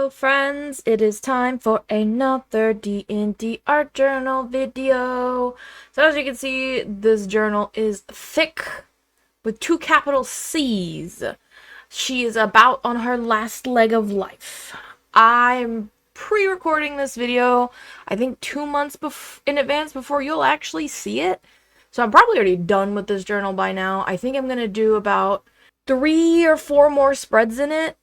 Hello friends, it is time for another D&D art journal video. So as you can see, this journal is thick with two capital C's. She is about on her last leg of life. I'm pre-recording this video, I think 2 months in advance before you'll actually see it. So I'm probably already done with this journal by now. I think I'm going to do about 3 or 4 more spreads in it.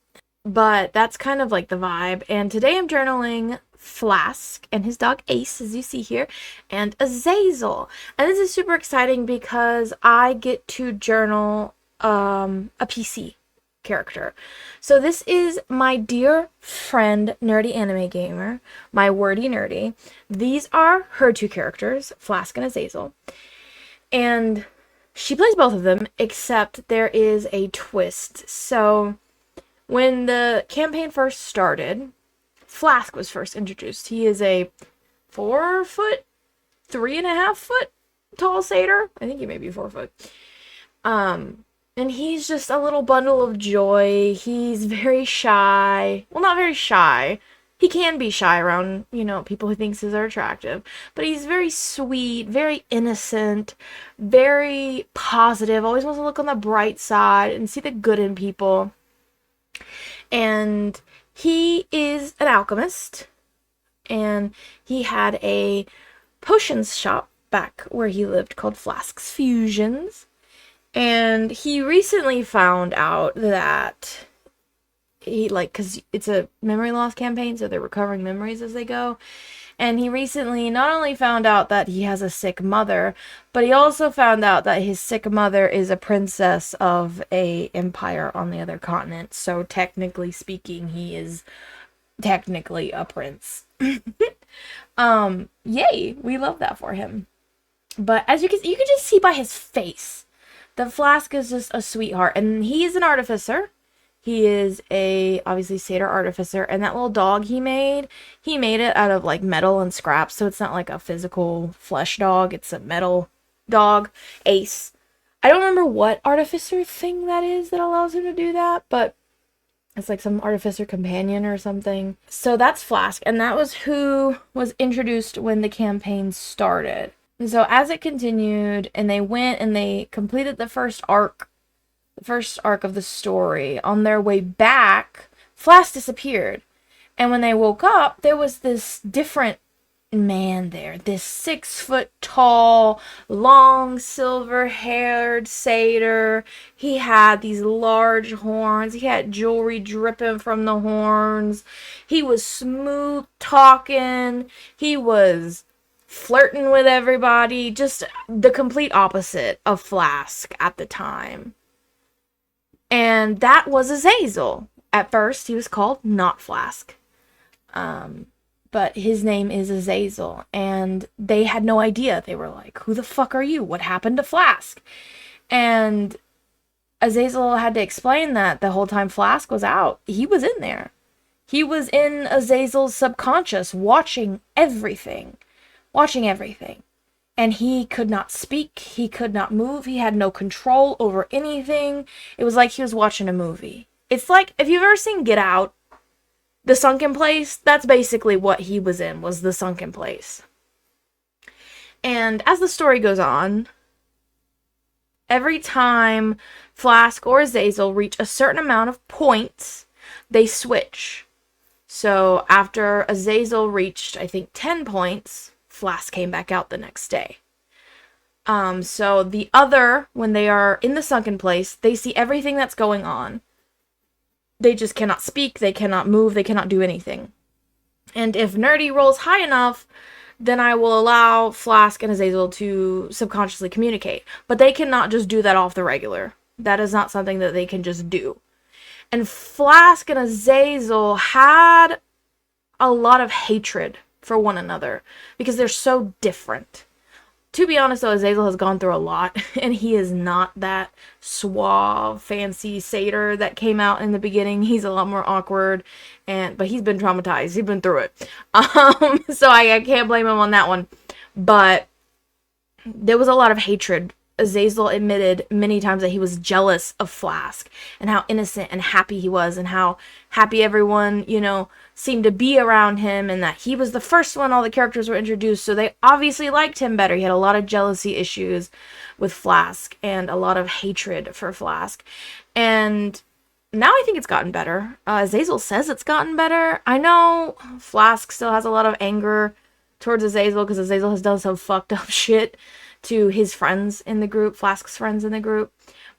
But that's kind of like the vibe. And today I'm journaling Flask and his dog Ace, as you see here, and Azazel. And this is super exciting because I get to journal a PC character. So this is my dear friend, Nerdy Anime Gamer, my wordy nerdy. These are her two characters, Flask and Azazel. And she plays both of them, except there is a twist. So when the campaign first started, Flask was first introduced. He is a 4 foot, 3.5 foot tall satyr. I think he may be 4 foot. And he's just a little bundle of joy. He's very shy. Well, not very shy. He can be shy around, people who thinks are attractive. But he's very sweet, very innocent, very positive, always wants to look on the bright side and see the good in people. And he is an alchemist, and he had a potions shop back where he lived called Flask's Fusions. And he recently found out that because it's a memory loss campaign, so they're recovering memories as they go. And he recently not only found out that he has a sick mother, but he also found out that his sick mother is a princess of a empire on the other continent. So technically speaking, he is technically a prince. Yay, we love that for him. But as you can just see by his face, the Flask is just a sweetheart, and he is an artificer. He is obviously satyr artificer, and that little dog he made it out of like metal and scraps, so it's not like a physical flesh dog, it's a metal dog, Ace. I don't remember what artificer thing that is that allows him to do that, but it's like some artificer companion or something. So that's Flask, and that was who was introduced when the campaign started. And so as it continued, and they went and they completed the first arc of the story, on their way back, Flask disappeared. And when they woke up, there was this different man there. This 6 foot tall, long, silver-haired satyr. He had these large horns. He had jewelry dripping from the horns. He was smooth talking. He was flirting with everybody. Just the complete opposite of Flask at the time. And that was Azazel. At first, he was called not Flask. But his name is Azazel. And they had no idea. They were like, who the fuck are you? What happened to Flask? And Azazel had to explain that the whole time Flask was out, he was in there. He was in Azazel's subconscious, watching everything. And he could not speak, he could not move, he had no control over anything. It was like he was watching a movie. It's like, if you've ever seen Get Out, the sunken place, that's basically what he was in, was the sunken place. And as the story goes on, every time Flask or Azazel reach a certain amount of points, they switch. So after Azazel reached, I think, 10 points, Flask came back out the next day. So the other, when they are in the sunken place, they see everything that's going on. They just cannot speak, they cannot move, they cannot do anything. And if Nerdy rolls high enough, then I will allow Flask and Azazel to subconsciously communicate. But they cannot just do that off the regular. That is not something that they can just do. And Flask and Azazel had a lot of hatred for one another because they're so different. To be honest though, Azazel has gone through a lot, and he is not that suave, fancy satyr that came out in the beginning. He's a lot more awkward, but he's been traumatized. He's been through it. So I can't blame him on that one. But there was a lot of hatred Azazel admitted many times that he was jealous of Flask and how innocent and happy he was and how happy everyone, you know, seemed to be around him, and that he was the first one all the characters were introduced, so they obviously liked him better. He had a lot of jealousy issues with Flask and a lot of hatred for Flask. And now I think it's gotten better. Azazel says it's gotten better. I know Flask still has a lot of anger towards Azazel because Azazel has done some fucked up shit to his friends in the group, Flask's friends in the group.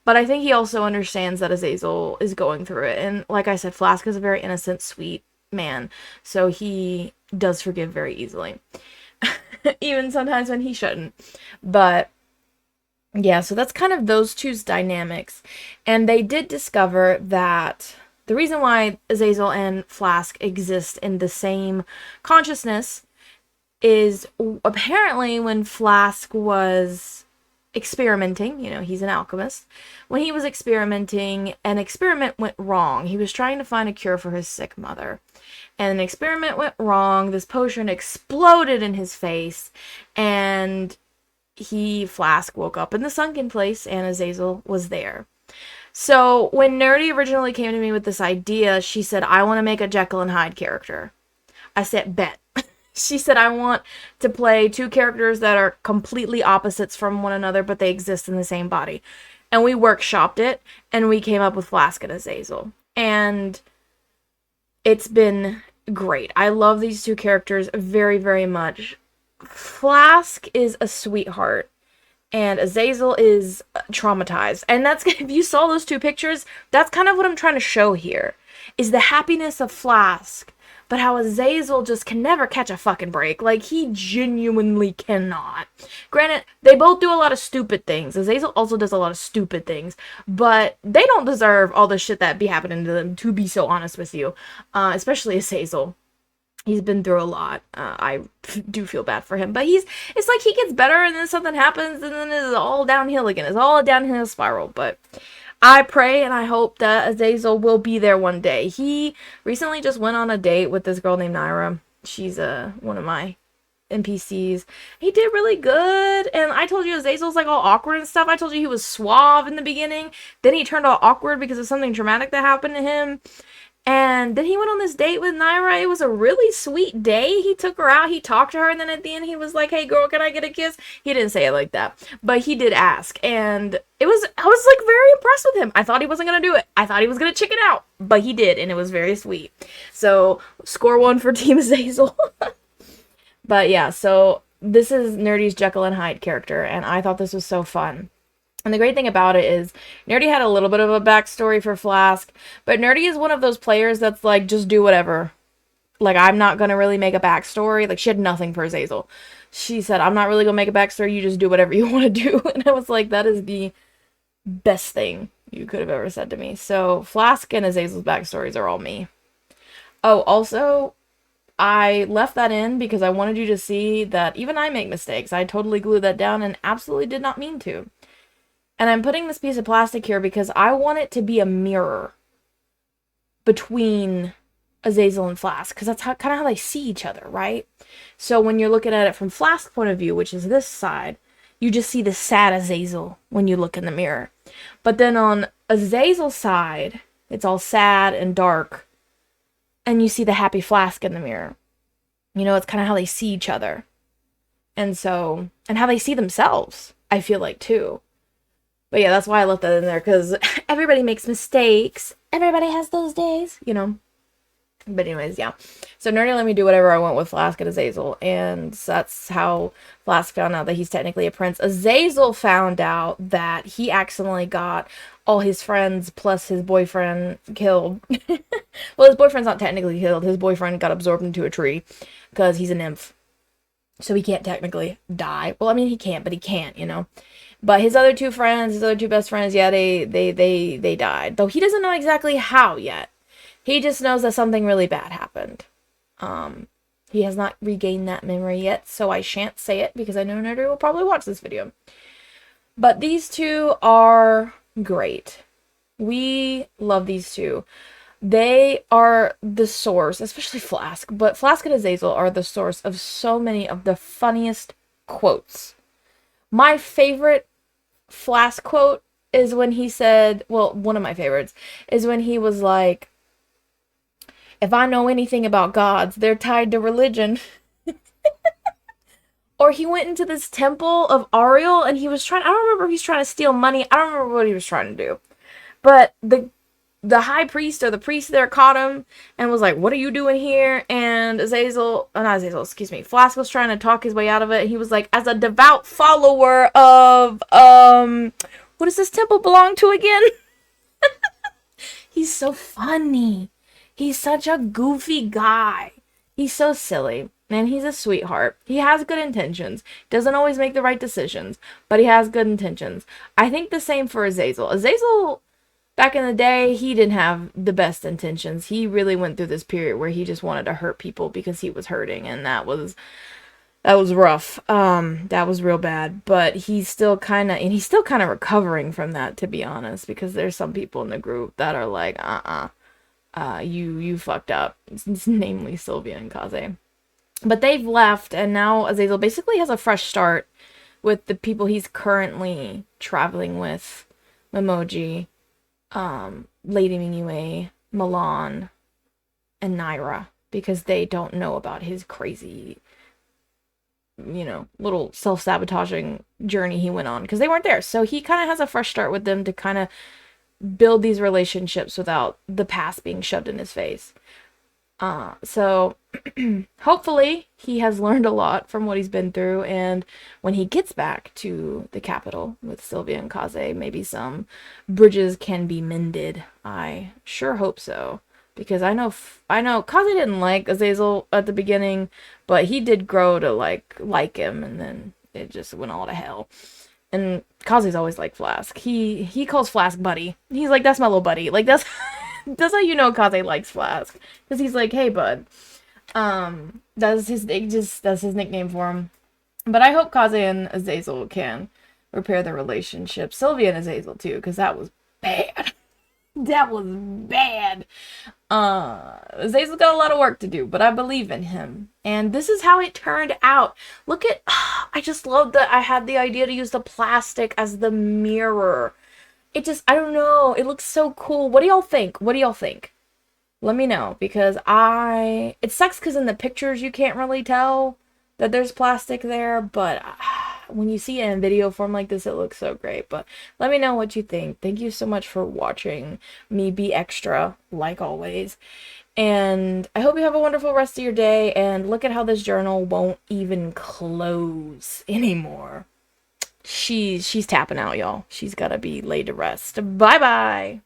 But I think he also understands that Azazel is going through it. And like I said, Flask is a very innocent, sweet man. So he does forgive very easily. Even sometimes when he shouldn't. But yeah, so that's kind of those two's dynamics. And they did discover that the reason why Azazel and Flask exist in the same consciousness is apparently when Flask was experimenting, you know, he's an alchemist. When he was experimenting, an experiment went wrong. He was trying to find a cure for his sick mother. And an experiment went wrong. This potion exploded in his face. And Flask woke up in the sunken place, and Azazel was there. So when Nerdy originally came to me with this idea, she said, I want to make a Jekyll and Hyde character. I said, bet. She said, I want to play two characters that are completely opposites from one another, but they exist in the same body. And we workshopped it, and we came up with Flask and Azazel. And it's been great. I love these two characters very, very much. Flask is a sweetheart, and Azazel is traumatized. And that's, if you saw those two pictures, that's kind of what I'm trying to show here, is the happiness of Flask, but how Azazel just can never catch a fucking break. Like, he genuinely cannot. Granted, they both do a lot of stupid things. Azazel also does a lot of stupid things, but they don't deserve all the shit that be happening to them, to be so honest with you. Especially Azazel. He's been through a lot. I do feel bad for him, but it's like he gets better and then something happens and then it's all downhill again. It's all a downhill spiral, but I pray and I hope that Azazel will be there one day. He recently just went on a date with this girl named Naira. She's one of my NPCs. He did really good, and I told you Azazel's like all awkward and stuff. I told you he was suave in the beginning, then he turned all awkward because of something traumatic that happened to him. And then he went on this date with Naira. It was a really sweet day. He took her out, he talked to her, and then at the end he was like, hey girl, can I get a kiss? He didn't say it like that, but he did ask. And I was like very impressed with him. I thought he wasn't gonna do it. I thought he was gonna chicken out, but he did, and it was very sweet. So score 1 for Team Azazel. But yeah, so this is Nerdy's Jekyll and Hyde character, and I thought this was so fun. And the great thing about it is, Nerdy had a little bit of a backstory for Flask, but Nerdy is one of those players that's like, just do whatever. Like, I'm not gonna really make a backstory. Like, she had nothing for Azazel. She said, I'm not really gonna make a backstory, you just do whatever you want to do. And I was like, that is the best thing you could have ever said to me. So, Flask and Azazel's backstories are all me. Oh, also, I left that in because I wanted you to see that even I make mistakes. I totally glued that down and absolutely did not mean to. And I'm putting this piece of plastic here because I want it to be a mirror between Azazel and Flask, because that's kind of how they see each other, right? So when you're looking at it from Flask's point of view, which is this side, you just see the sad Azazel when you look in the mirror. But then on Azazel's side, it's all sad and dark, and you see the happy Flask in the mirror. You know, it's kind of how they see each other. And so, and how they see themselves, I feel like, too. But yeah, that's why I left that in there, because everybody makes mistakes. Everybody has those days, you know. But anyways, yeah. So Nerdy let me do whatever I want with Flask and Azazel, and that's how Flask found out that he's technically a prince. Azazel found out that he accidentally got all his friends plus his boyfriend killed. Well, his boyfriend's not technically killed. His boyfriend got absorbed into a tree because he's a nymph. So he can't technically die. Well, I mean, he can't, but he can't, you know. But his other two friends, his other two best friends, yeah, they died. Though he doesn't know exactly how yet. He just knows that something really bad happened. He has not regained that memory yet, so I shan't say it because I know Nerdy will probably watch this video. But these two are great. We love these two. They are the source, especially Flask, but Flask and Azazel are the source of so many of the funniest quotes. My favorite Flask quote is when he said, well, one of my favorites is when he was like, if I know anything about gods, they're tied to religion. Or he went into this temple of Ariel and he was trying, I don't remember if he's trying to steal money. I don't remember what he was trying to do. But the high priest or the priest there caught him and was like, what are you doing here? And Flask was trying to talk his way out of it. He was like, as a devout follower of, what does this temple belong to again? He's so funny. He's such a goofy guy. He's so silly. And he's a sweetheart. He has good intentions. Doesn't always make the right decisions, but he has good intentions. I think the same for Azazel. Azazel, back in the day, he didn't have the best intentions. He really went through this period where he just wanted to hurt people because he was hurting, and that was rough. That was real bad. But he's still kind of recovering from that, to be honest, because there's some people in the group that are like, you fucked up. It's namely Sylvia and Kaze. But they've left, and now Azazel basically has a fresh start with the people he's currently traveling with. Memoji, Lady Mingyue, Milan, and Naira, because they don't know about his crazy, little self-sabotaging journey he went on, because they weren't there. So he kind of has a fresh start with them to kind of build these relationships without the past being shoved in his face. So hopefully he has learned a lot from what he's been through, and when he gets back to the capital with Sylvia and Kaze, maybe some bridges can be mended. I sure hope so, because I know Kaze didn't like Azazel at the beginning, but he did grow to like him, and then it just went all to hell. And Kaze's always like Flask. He calls Flask buddy. He's like, that's my little buddy. Like, that's that's how you know Kaze likes Flask, because he's like, hey bud. That's his nickname for him. But I hope Kaze and Azazel can repair their relationship. Sylvia and Azazel too, because that was bad. That was bad. Azazel's got a lot of work to do, but I believe in him. And this is how it turned out. Look at, I just love that I had the idea to use the plastic as the mirror. It just, I don't know. It looks so cool. What do y'all think? Let me know, because it sucks because in the pictures you can't really tell that there's plastic there, but when you see it in video form like this, it looks so great. But let me know what you think. Thank you so much for watching me be extra, like always. And I hope you have a wonderful rest of your day, and look at how this journal won't even close anymore. She's tapping out, y'all. She's gotta be laid to rest. Bye-bye.